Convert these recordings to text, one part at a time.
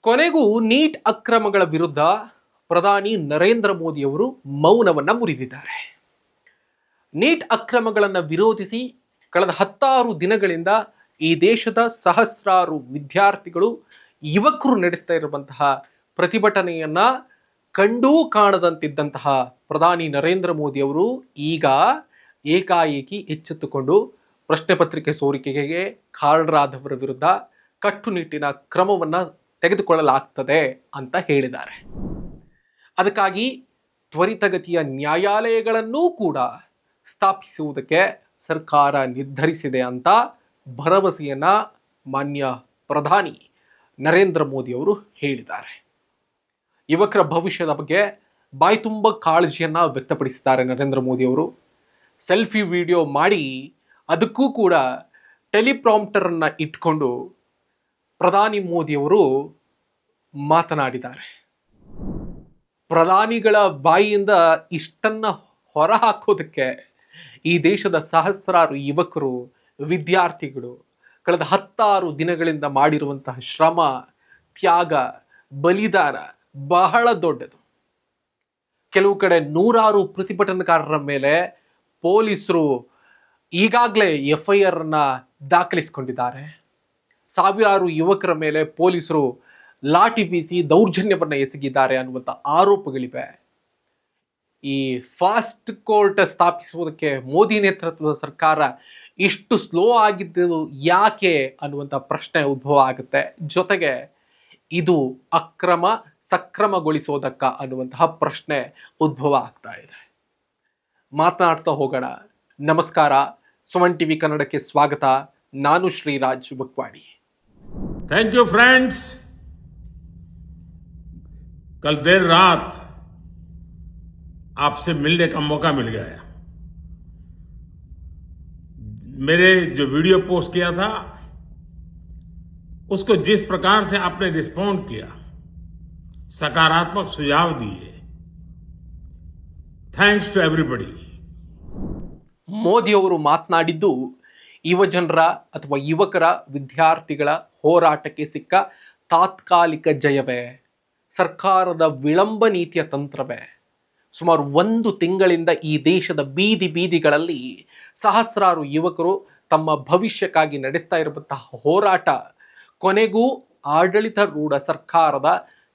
ಕೊನೆಗೂ ನೀಟ್ ಅಕ್ರಮಗಳ ವಿರುದ್ಧ ಪ್ರಧಾನಿ ನರೇಂದ್ರ ಮೋದಿಯವರು ಮೌನವನ್ನ ಮುರಿದಿದ್ದಾರೆ. ನೀಟ್ ಅಕ್ರಮಗಳನ್ನು ವಿರೋಧಿಸಿ ಕಳೆದ 16 ದಿನಗಳಿಂದ ಈ ದೇಶದ ಸಹಸ್ರಾರು ವಿದ್ಯಾರ್ಥಿಗಳು ಯುವಕರು ನಡೆಸ್ತಾ ಇರುವಂತಹ ಪ್ರತಿಭಟನೆಯನ್ನ ಕಂಡೂ ಕಾಣದಂತಿದ್ದಂತಹ ಪ್ರಧಾನಿ ನರೇಂದ್ರ ಮೋದಿಯವರು ಈಗ ಏಕಾಏಕಿ ಎಚ್ಚೆತ್ತುಕೊಂಡು ಪ್ರಶ್ನೆ ಪತ್ರಿಕೆ ಸೋರಿಕೆಗೆ ಕಾರಣರಾದವರ ವಿರುದ್ಧ ಕಟ್ಟುನಿಟ್ಟಿನ ಕ್ರಮವನ್ನ ತೆಗೆದುಕೊಳ್ಳಲಾಗ್ತದೆ ಅಂತ ಹೇಳಿದ್ದಾರೆ. ಅದಕ್ಕಾಗಿ ತ್ವರಿತಗತಿಯ ನ್ಯಾಯಾಲಯಗಳನ್ನೂ ಕೂಡ ಸ್ಥಾಪಿಸುವುದಕ್ಕೆ ಸರ್ಕಾರ ನಿರ್ಧರಿಸಿದೆ ಅಂತ ಭರವಸೆಯನ್ನ ಮಾನ್ಯ ಪ್ರಧಾನಿ ನರೇಂದ್ರ ಮೋದಿ ಅವರು ಹೇಳಿದ್ದಾರೆ. ಯುವಕರ ಭವಿಷ್ಯದ ಬಗ್ಗೆ ಬಾಯ್ತುಂಬ ಕಾಳಜಿಯನ್ನ ವ್ಯಕ್ತಪಡಿಸಿದ್ದಾರೆ ನರೇಂದ್ರ ಮೋದಿ ಅವರು. ಸೆಲ್ಫಿ ವಿಡಿಯೋ ಮಾಡಿ ಅದಕ್ಕೂ ಕೂಡ ಟೆಲಿಪ್ರಾಂಪ್ಟರ್ ಅನ್ನ ಇಟ್ಕೊಂಡು ಪ್ರಧಾನಿ ಮೋದಿಯವರು ಮಾತನಾಡಿದ್ದಾರೆ. ಪ್ರಧಾನಿಗಳ ಬಾಯಿಯಿಂದ ಇಷ್ಟನ್ನ ಹೊರಹಾಕೋದಕ್ಕೆ ಈ ದೇಶದ ಸಹಸ್ರಾರು ಯುವಕರು ವಿದ್ಯಾರ್ಥಿಗಳು ಕಳೆದ 16 ದಿನಗಳಿಂದ ಮಾಡಿರುವಂತಹ ಶ್ರಮ, ತ್ಯಾಗ, ಬಲಿದಾನ ಬಹಳ ದೊಡ್ಡದು. ಕೆಲವು ಕಡೆ ನೂರಾರು ಪ್ರತಿಭಟನಾಕಾರರ ಮೇಲೆ ಪೊಲೀಸರು ಈಗಾಗಲೇ FIR ಅನ್ನ ದಾಖಲಿಸಿಕೊಂಡಿದ್ದಾರೆ. ಸಾವಿರಾರು ಯುವಕರ ಮೇಲೆ ಪೊಲೀಸರು ಲಾಠಿ ಬೀಸಿ ದೌರ್ಜನ್ಯವನ್ನ ಎಸಗಿದ್ದಾರೆ ಅನ್ನುವಂಥ ಆರೋಪಗಳಿವೆ. ಈ ಫಾಸ್ಟ್ ಕೋರ್ಟ್ ಸ್ಥಾಪಿಸುವುದಕ್ಕೆ ಮೋದಿ ನೇತೃತ್ವದ ಸರ್ಕಾರ ಇಷ್ಟು ಸ್ಲೋ ಆಗಿದ್ದು ಯಾಕೆ ಅನ್ನುವಂಥ ಪ್ರಶ್ನೆ ಉದ್ಭವ ಆಗುತ್ತೆ. ಜೊತೆಗೆ ಇದು ಅಕ್ರಮ ಸಕ್ರಮಗೊಳಿಸೋದಕ್ಕ ಅನ್ನುವಂತಹ ಪ್ರಶ್ನೆ ಉದ್ಭವ ಆಗ್ತಾ ಇದೆ. ಮಾತನಾಡ್ತಾ ಹೋಗೋಣ. ನಮಸ್ಕಾರ, ಸುಮನ್ ಟಿವಿ ಕನ್ನಡಕ್ಕೆ ಸ್ವಾಗತ. ನಾನು Shriraj Bakwadi. Thank you friends. कल देर रात आपसे मिलने का मौका मिल गया. मेरे जो वीडियो पोस्ट किया था उसको जिस प्रकार से आपने रिस्पॉन्ड किया, सकारात्मक सुझाव दिए, थैंक्स टू एवरीबडी. ಮೋದಿ ಅವರು ಮಾತನಾಡಿದ್ದು ಯುವಜನರ ಅಥವಾ ಯುವಕರ ವಿದ್ಯಾರ್ಥಿಗಳ ಹೋರಾಟಕ್ಕೆ ಸಿಕ್ಕ ತಾತ್ಕಾಲಿಕ ಜಯವೇ, ಸರ್ಕಾರದ ವಿಳಂಬ ನೀತಿಯ ತಂತ್ರವೇ? ಸುಮಾರು 1 ತಿಂಗಳಿಂದ ಈ ದೇಶದ ಬೀದಿ ಬೀದಿಗಳಲ್ಲಿ ಸಹಸ್ರಾರು ಯುವಕರು ತಮ್ಮ ಭವಿಷ್ಯಕ್ಕಾಗಿ ನಡೆಸ್ತಾ ಇರುವಂತಹ ಹೋರಾಟ ಕೊನೆಗೂ ಆಡಳಿತಾರೂಢ ಸರ್ಕಾರದ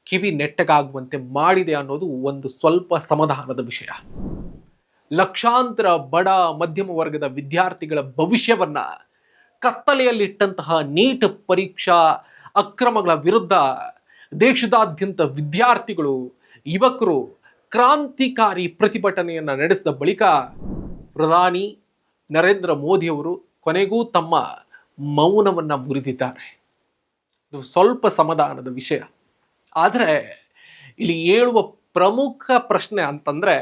ಕಿವಿ ನೆಟ್ಟಗಾಗುವಂತೆ ಮಾಡಿದೆ ಅನ್ನೋದು ಒಂದು ಸ್ವಲ್ಪ ಸಮಾಧಾನದ ವಿಷಯ. ಲಕ್ಷಾಂತರ ಬಡ ಮಧ್ಯಮ ವರ್ಗದ ವಿದ್ಯಾರ್ಥಿಗಳ ಭವಿಷ್ಯವನ್ನ ಕತ್ತಲೆಯಲ್ಲಿಟ್ಟಂತಹ ನೀಟ್ ಪರೀಕ್ಷಾ ಅಕ್ರಮಗಳ ವಿರುದ್ಧ ದೇಶದಾದ್ಯಂತ ವಿದ್ಯಾರ್ಥಿಗಳು, ಯುವಕರು ಕ್ರಾಂತಿಕಾರಿ ಪ್ರತಿಭಟನೆಯನ್ನ ನಡೆಸಿದ ಬಳಿಕ ಪ್ರಧಾನಿ ನರೇಂದ್ರ ಮೋದಿಯವರು ಕೊನೆಗೂ ತಮ್ಮ ಮೌನವನ್ನ ಮುರಿದಿದ್ದಾರೆ. ಇದು ಸ್ವಲ್ಪ ಸಮಾಧಾನದ ವಿಷಯ. ಆದರೆ ಇಲ್ಲಿ ಏಳುವ ಪ್ರಮುಖ ಪ್ರಶ್ನೆ ಅಂತಂದ್ರೆ,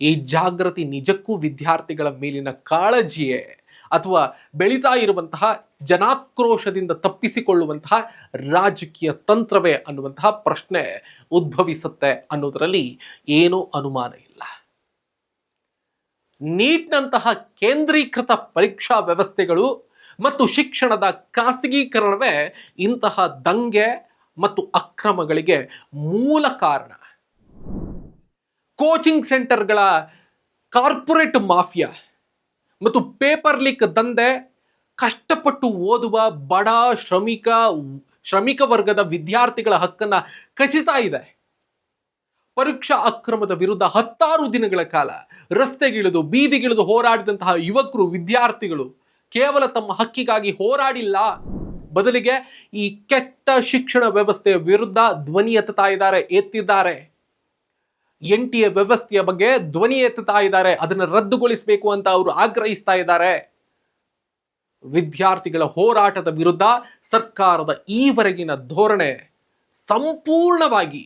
ಈ ಜಾಗೃತಿ ನಿಜಕ್ಕೂ ವಿದ್ಯಾರ್ಥಿಗಳ ಮೇಲಿನ ಕಾಳಜಿಯೇ ಅಥವಾ ಬೆಳೀತಾ ಇರುವಂತಹ ಜನಾಕ್ರೋಶದಿಂದ ತಪ್ಪಿಸಿಕೊಳ್ಳುವಂತಹ ರಾಜಕೀಯ ತಂತ್ರವೇ ಅನ್ನುವಂತಹ ಪ್ರಶ್ನೆ ಉದ್ಭವಿಸುತ್ತೆ ಅನ್ನೋದರಲ್ಲಿ ಏನೂ ಅನುಮಾನ ಇಲ್ಲ. ನೀಟ್ನಂತಹ ಕೇಂದ್ರೀಕೃತ ಪರೀಕ್ಷಾ ವ್ಯವಸ್ಥೆಗಳು ಮತ್ತು ಶಿಕ್ಷಣದ ಖಾಸಗೀಕರಣವೇ ಇಂತಹ ದಂಗೆ ಮತ್ತು ಅಕ್ರಮಗಳಿಗೆ ಮೂಲ ಕಾರಣ. ಕೋಚಿಂಗ್ ಸೆಂಟರ್ಗಳ ಕಾರ್ಪೊರೇಟ್ ಮಾಫಿಯಾ ಮತ್ತು ಪೇಪರ್ ಲೀಕ್ ದಂಧೆ ಕಷ್ಟಪಟ್ಟು ಓದುವ ಬಡ ಶ್ರಮಿಕ ವರ್ಗದ ವಿದ್ಯಾರ್ಥಿಗಳ ಹಕ್ಕನ್ನ ಕಸಿತಾ ಇದೆ. ಪರೀಕ್ಷಾ ಅಕ್ರಮದ ವಿರುದ್ಧ 16 ದಿನಗಳ ಕಾಲ ರಸ್ತೆಗಿಳಿದು ಬೀದಿಗಿಳಿದು ಹೋರಾಡಿದಂತಹ ಯುವಕರು, ವಿದ್ಯಾರ್ಥಿಗಳು ಕೇವಲ ತಮ್ಮ ಹಕ್ಕಿಗಾಗಿ ಹೋರಾಡಿಲ್ಲ, ಬದಲಿಗೆ ಈ ಕೆಟ್ಟ ಶಿಕ್ಷಣ ವ್ಯವಸ್ಥೆಯ ವಿರುದ್ಧ ಧ್ವನಿ ಎತ್ತಿದ್ದಾರೆ. NTA ವ್ಯವಸ್ಥೆಯ ಬಗ್ಗೆ ಧ್ವನಿ ಎತ್ತುತ್ತಾ ಇದ್ದಾರೆ. ಅದನ್ನು ರದ್ದುಗೊಳಿಸಬೇಕು ಅಂತ ಅವರು ಆಗ್ರಹಿಸ್ತಾ ಇದ್ದಾರೆ. ವಿದ್ಯಾರ್ಥಿಗಳ ಹೋರಾಟದ ವಿರುದ್ಧ ಸರ್ಕಾರದ ಈವರೆಗಿನ ಧೋರಣೆ ಸಂಪೂರ್ಣವಾಗಿ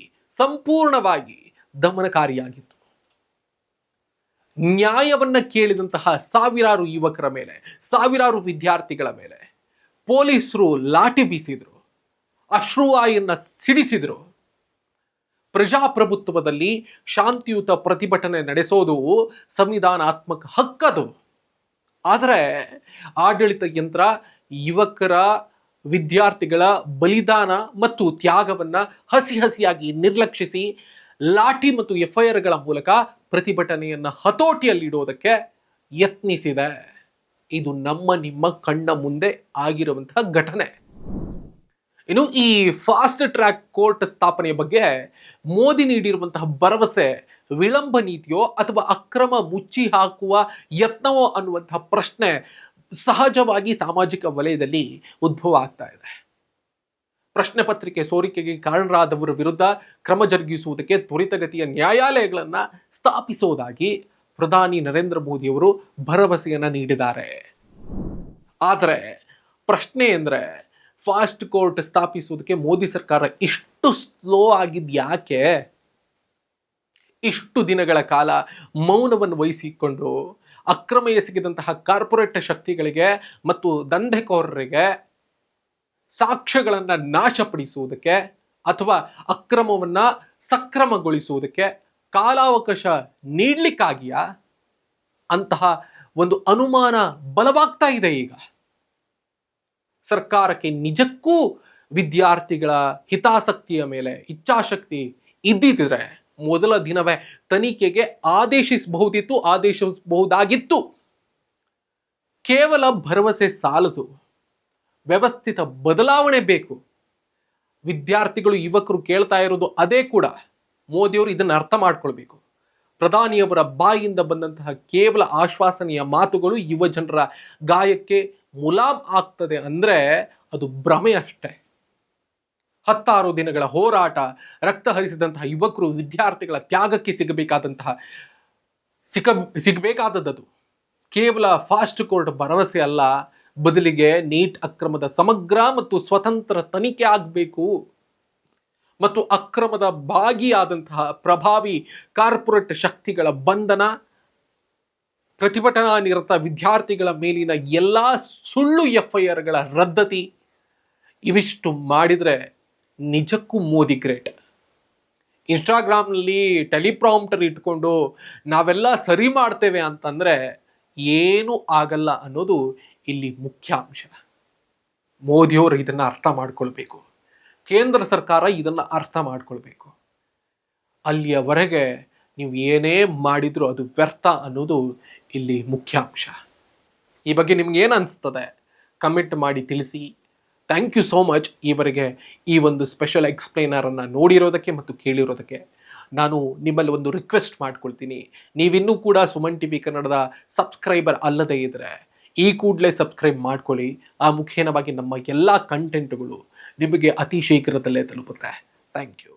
ದಮನಕಾರಿಯಾಗಿತ್ತು. ನ್ಯಾಯವನ್ನ ಕೇಳಿದಂತಹ ಸಾವಿರಾರು ಯುವಕರ ಮೇಲೆ, ಸಾವಿರಾರು ವಿದ್ಯಾರ್ಥಿಗಳ ಮೇಲೆ ಪೊಲೀಸರು ಲಾಠಿ ಬೀಸಿದ್ರು, ಅಶ್ರುವಾಯನ್ನ ಸಿಡಿಸಿದ್ರು. ಪ್ರಜಾಪ್ರಭುತ್ವದಲ್ಲಿ ಶಾಂತಿಯುತ ಪ್ರತಿಭಟನೆ ನಡೆಸೋದು ಸಂವಿಧಾನಾತ್ಮಕ ಹಕ್ಕದು. ಆದರೆ ಆಡಳಿತ ಯಂತ್ರ ಯುವಕರ ವಿದ್ಯಾರ್ಥಿಗಳ ಬಲಿದಾನ ಮತ್ತು ತ್ಯಾಗವನ್ನ ಹಸಿ ಹಸಿಯಾಗಿ ನಿರ್ಲಕ್ಷಿಸಿ ಲಾಠಿ ಮತ್ತು ಎಫ್ಐಆರ್ಗಳ ಮೂಲಕ ಪ್ರತಿಭಟನೆಯನ್ನ ಹತೋಟಿಯಲ್ಲಿಡುವುದಕ್ಕೆ ಯತ್ನಿಸಿದೆ. ಇದು ನಮ್ಮ ನಿಮ್ಮ ಕಣ್ಣ ಮುಂದೆ ಆಗಿರುವಂತಹ ಘಟನೆ. ಇನ್ನು ಈ ಫಾಸ್ಟ್ ಟ್ರ್ಯಾಕ್ ಕೋರ್ಟ್ ಸ್ಥಾಪನೆಯ ಬಗ್ಗೆ ಮೋದಿ ನೀಡಿರುವಂತಹ ಭರವಸೆ ವಿಳಂಬ ನೀತಿಯೋ ಅಥವಾ ಅಕ್ರಮ ಮುಚ್ಚಿ ಹಾಕುವ ಯತ್ನವೋ ಅನ್ನುವಂತಹ ಪ್ರಶ್ನೆ ಸಹಜವಾಗಿ ಸಾಮಾಜಿಕ ವಲಯದಲ್ಲಿ ಉದ್ಭವ ಆಗ್ತಾ ಇದೆ. ಪ್ರಶ್ನೆ ಪತ್ರಿಕೆ ಸೋರಿಕೆಗೆ ಕಾರಣರಾದವರ ವಿರುದ್ಧ ಕ್ರಮ ಜರುಗಿಸುವುದಕ್ಕೆ ತ್ವರಿತಗತಿಯ ನ್ಯಾಯಾಲಯಗಳನ್ನ ಸ್ಥಾಪಿಸುವುದಾಗಿ ಪ್ರಧಾನಿ ನರೇಂದ್ರ ಮೋದಿ ಅವರು ಭರವಸೆಯನ್ನ ನೀಡಿದ್ದಾರೆ. ಆದರೆ ಪ್ರಶ್ನೆ ಅಂದ್ರೆ ಫಾಸ್ಟ್ ಕೋರ್ಟ್ ಸ್ಥಾಪಿಸುವುದಕ್ಕೆ ಮೋದಿ ಸರ್ಕಾರ ಇಷ್ಟು ಸ್ಲೋ ಆಗಿದ್ಯಾಕೆ? ಇಷ್ಟು ದಿನಗಳ ಕಾಲ ಮೌನವನ್ನು ವಹಿಸಿಕೊಂಡು ಅಕ್ರಮ ಎಸಗಿದಂತಹ ಕಾರ್ಪೊರೇಟ್ ಶಕ್ತಿಗಳಿಗೆ ಮತ್ತು ದಂಧೆಕೋರರಿಗೆ ಸಾಕ್ಷ್ಯಗಳನ್ನ ನಾಶಪಡಿಸುವುದಕ್ಕೆ ಅಥವಾ ಅಕ್ರಮವನ್ನ ಸಕ್ರಮಗೊಳಿಸುವುದಕ್ಕೆ ಕಾಲಾವಕಾಶ ನೀಡಲಿಕ್ಕಾಗಿಯಾ ಅಂತಹ ಒಂದು ಅನುಮಾನ ಬಲವಾಗ್ತಾ ಇದೆ. ಈಗ ಸರ್ಕಾರಕ್ಕೆ ನಿಜಕ್ಕೂ ವಿದ್ಯಾರ್ಥಿಗಳ ಹಿತಾಸಕ್ತಿಯ ಮೇಲೆ ಇಚ್ಛಾಶಕ್ತಿ ಇದ್ದಿದ್ರೆ ಮೊದಲ ದಿನವೇ ತನಿಖೆಗೆ ಆದೇಶಿಸಬಹುದಾಗಿತ್ತು. ಕೇವಲ ಭರವಸೆ ಸಾಲದು, ವ್ಯವಸ್ಥಿತ ಬದಲಾವಣೆ ಬೇಕು. ವಿದ್ಯಾರ್ಥಿಗಳು ಯುವಕರು ಕೇಳ್ತಾ ಇರೋದು ಅದೇ ಕೂಡ. ಮೋದಿಯವರು ಇದನ್ನು ಅರ್ಥ ಮಾಡ್ಕೊಳ್ಬೇಕು. ಪ್ರಧಾನಿಯವರ ಬಾಯಿಯಿಂದ ಬಂದಂತಹ ಕೇವಲ ಆಶ್ವಾಸನೆಯ ಮಾತುಗಳು ಯುವ ಜನರ ಗಾಯಕ್ಕೆ ಮುಲಾಮ್ ಆಗ್ತದೆ ಅಂದ್ರೆ ಅದು ಭ್ರಮೆ ಅಷ್ಟೇ. 16 ದಿನಗಳ ಹೋರಾಟ, ರಕ್ತ ಹರಿಸಿದಂತಹ ಯುವಕರು, ವಿದ್ಯಾರ್ಥಿಗಳ ತ್ಯಾಗಕ್ಕೆ ಸಿಗಬೇಕಾದದ್ದು ಕೇವಲ ಫಾಸ್ಟ್ ಕೋರ್ಟ್ ಭರವಸೆ ಅಲ್ಲ, ಬದಲಿಗೆ ನೀಟ್ ಅಕ್ರಮದ ಸಮಗ್ರ ಮತ್ತು ಸ್ವತಂತ್ರ ತನಿಖೆ ಆಗಬೇಕು ಮತ್ತು ಅಕ್ರಮದ ಭಾಗಿಯಾದಂತಹ ಪ್ರಭಾವಿ ಕಾರ್ಪೊರೇಟ್ ಶಕ್ತಿಗಳ ಬಂಧನ, ಪ್ರತಿಭಟನಾ ನಿರತ ವಿದ್ಯಾರ್ಥಿಗಳ ಮೇಲಿನ ಎಲ್ಲಾ ಸುಳ್ಳು ಎಫ್ಐಆರ್ಗಳ ರದ್ದತಿ, ಇವಿಷ್ಟು ಮಾಡಿದ್ರೆ ನಿಜಕ್ಕೂ ಮೋದಿ ಗ್ರೇಟ್. ಇನ್ಸ್ಟಾಗ್ರಾಮ್ನಲ್ಲಿ ಟೆಲಿಪ್ರಾಂಪ್ಟರ್ ಇಟ್ಕೊಂಡು ನಾವೆಲ್ಲ ಸರಿ ಮಾಡ್ತೇವೆ ಅಂತಂದ್ರೆ ಏನೂ ಆಗಲ್ಲ ಅನ್ನೋದು ಇಲ್ಲಿ ಮುಖ್ಯ ಅಂಶ. ಮೋದಿಯವರು ಇದನ್ನ ಅರ್ಥ ಮಾಡ್ಕೊಳ್ಬೇಕು. ಕೇಂದ್ರ ಸರ್ಕಾರ ಇದನ್ನ ಅರ್ಥ ಮಾಡ್ಕೊಳ್ಬೇಕು. ಅಲ್ಲಿಯವರೆಗೆ ನೀವು ಏನೇ ಮಾಡಿದ್ರು ಅದು ವ್ಯರ್ಥ ಅನ್ನೋದು ಇಲ್ಲಿ ಮುಖ್ಯ ಅಂಶ. ಈ ಬಗ್ಗೆ ನಿಮ್ಗೆ ಏನು ಅನಿಸ್ತದೆ ಕಮೆಂಟ್ ಮಾಡಿ ತಿಳಿಸಿ. ಥ್ಯಾಂಕ್ ಯು ಸೋ ಮಚ್ ಈವರೆಗೆ ಈ ಒಂದು ಸ್ಪೆಷಲ್ ಎಕ್ಸ್ಪ್ಲೈನರನ್ನು ನೋಡಿರೋದಕ್ಕೆ ಮತ್ತು ಕೇಳಿರೋದಕ್ಕೆ. ನಾನು ನಿಮ್ಮಲ್ಲಿ ಒಂದು ರಿಕ್ವೆಸ್ಟ್ ಮಾಡ್ಕೊಳ್ತೀನಿ, ನೀವಿನ್ನೂ ಕೂಡ ಸುಮನ್ ಟಿವಿ ಕನ್ನಡದ ಸಬ್ಸ್ಕ್ರೈಬರ್ ಅಲ್ಲದೇ ಇದ್ದರೆ ಈ ಕೂಡಲೇ ಸಬ್ಸ್ಕ್ರೈಬ್ ಮಾಡ್ಕೊಳ್ಳಿ. ಆ ಮುಖೇನವಾಗಿ ನಮ್ಮ ಎಲ್ಲ ಕಂಟೆಂಟ್ಗಳು ನಿಮಗೆ ಅತಿ ಶೀಘ್ರದಲ್ಲೇ ತಲುಪುತ್ತೆ. Thank you.